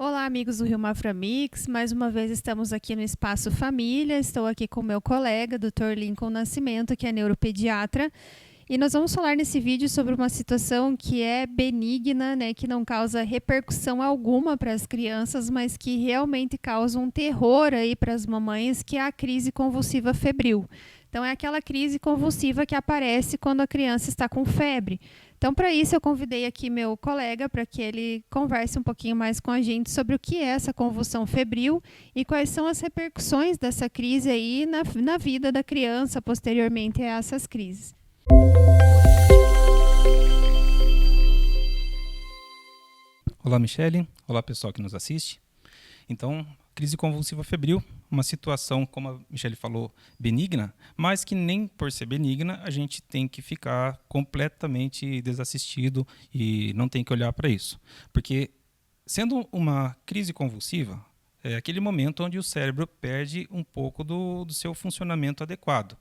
Olá, amigos do Rio Maframix. Mais uma vez estamos aqui no Espaço Família. Estou aqui com meu colega, Dr. Lincoln Nascimento, que é neuropediatra. E nós vamos falar nesse vídeo sobre uma situação que é benigna, né, que não causa repercussão alguma para as crianças, mas que realmente causa um terror aí para as mamães, que é a crise convulsiva febril. Então, é aquela crise convulsiva que aparece quando a criança está com febre. Então, para isso, eu convidei aqui meu colega para que ele converse um pouquinho mais com a gente sobre o que é essa convulsão febril e quais são as repercussões dessa crise aí na vida da criança posteriormente a essas crises. Olá, Michele. Olá, pessoal que nos assiste. Então, crise convulsiva febril, uma situação, como a Michele falou, benigna, mas que nem por ser benigna a gente tem que ficar completamente desassistido e não tem que olhar para isso. Porque, sendo uma crise convulsiva, é aquele momento onde o cérebro perde um pouco do seu funcionamento adequado.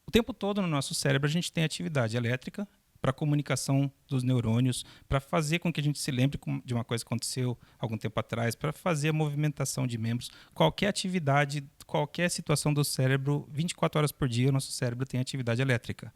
O tempo todo no nosso cérebro a gente tem atividade elétrica para a comunicação dos neurônios, para fazer com que a gente se lembre de uma coisa que aconteceu algum tempo atrás, para fazer a movimentação de membros, qualquer atividade, qualquer situação do cérebro, 24 horas por dia o nosso cérebro tem atividade elétrica.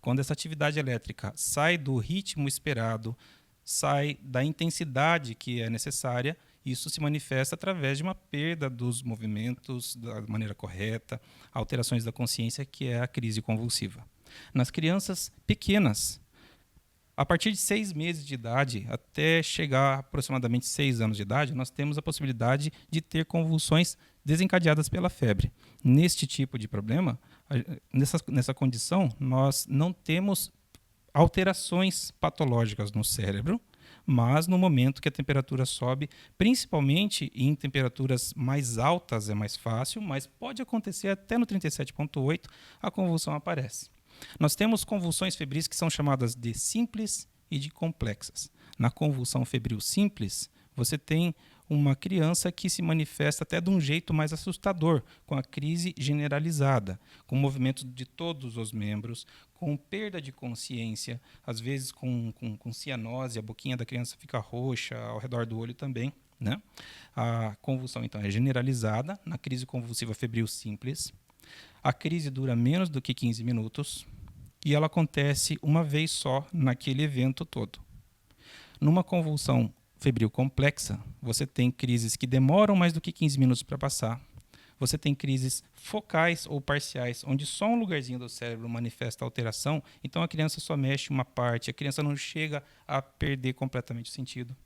Quando essa atividade elétrica sai do ritmo esperado, sai da intensidade que é necessária, isso se manifesta através de uma perda dos movimentos da maneira correta, alterações da consciência, que é a crise convulsiva. Nas crianças pequenas, a partir de 6 meses de idade, até chegar a aproximadamente 6 anos de idade, nós temos a possibilidade de ter convulsões desencadeadas pela febre. Neste tipo de problema, nessa condição, nós não temos alterações patológicas no cérebro, mas no momento que a temperatura sobe, principalmente em temperaturas mais altas é mais fácil, mas pode acontecer até no 37,8, a convulsão aparece. Nós temos convulsões febris que são chamadas de simples e de complexas. Na convulsão febril simples, você tem uma criança que se manifesta até de um jeito mais assustador, com a crise generalizada, com movimento de todos os membros, com perda de consciência, às vezes com cianose, a boquinha da criança fica roxa, ao redor do olho também, né? A convulsão, então, é generalizada na crise convulsiva febril simples. A crise dura menos do que 15 minutos e ela acontece uma vez só naquele evento todo. Numa convulsão febril complexa, você tem crises que demoram mais do que 15 minutos para passar. Você tem crises focais ou parciais, onde só um lugarzinho do cérebro manifesta alteração, então a criança só mexe uma parte, a criança não chega a perder completamente o sentido.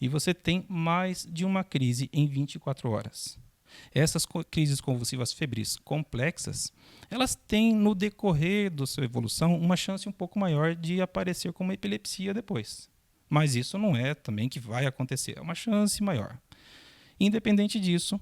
E você tem mais de uma crise em 24 horas. Essas crises convulsivas febris complexas, elas têm, no decorrer da sua evolução, uma chance um pouco maior de aparecer como epilepsia depois. Mas isso não é também que vai acontecer, é uma chance maior. Independente disso,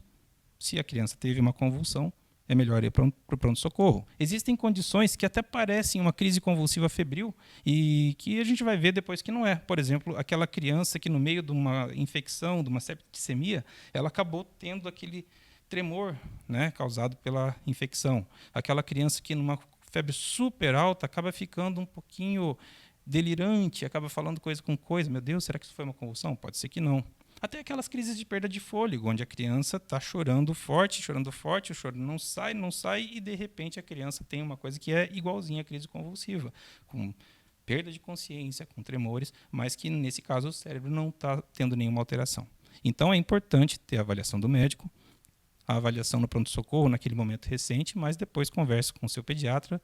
se a criança teve uma convulsão, é melhor ir para o pronto-socorro. Existem condições que até parecem uma crise convulsiva febril e que a gente vai ver depois que não é. Por exemplo, aquela criança que no meio de uma infecção, de uma septicemia, ela acabou tendo aquele tremor, né, causado pela infecção. Aquela criança que numa febre super alta acaba ficando um pouquinho delirante, acaba falando coisa com coisa. Meu Deus, será que isso foi uma convulsão? Pode ser que não. Até aquelas crises de perda de fôlego, onde a criança está chorando forte, o choro não sai, e de repente a criança tem uma coisa que é igualzinha à crise convulsiva, com perda de consciência, com tremores, mas que nesse caso o cérebro não está tendo nenhuma alteração. Então é importante ter a avaliação do médico, a avaliação no pronto-socorro naquele momento recente, mas depois converse com o seu pediatra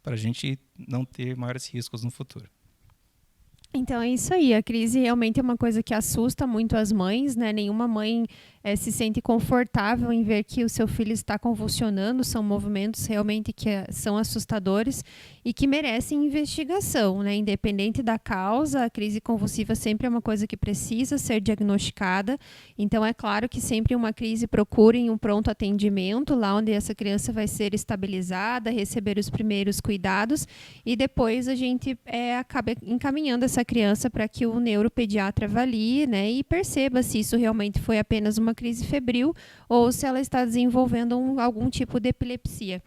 para a gente não ter maiores riscos no futuro. Então é isso aí, a crise realmente é uma coisa que assusta muito as mães, né? Nenhuma mãe se sente confortável em ver que o seu filho está convulsionando, são movimentos realmente que são assustadores e que merecem investigação, né? Independente da causa, a crise convulsiva sempre é uma coisa que precisa ser diagnosticada, então é claro que sempre uma crise procurem um pronto atendimento, lá onde essa criança vai ser estabilizada, receber os primeiros cuidados e depois a gente acaba encaminhando essa criança para que o neuropediatra avalie, né, e perceba se isso realmente foi apenas uma crise febril ou se ela está desenvolvendo algum tipo de epilepsia.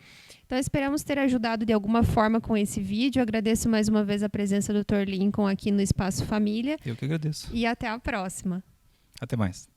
Então, esperamos ter ajudado de alguma forma com esse vídeo. Agradeço mais uma vez a presença do Dr. Lincoln aqui no Espaço Família. Eu que agradeço. E até a próxima. Até mais.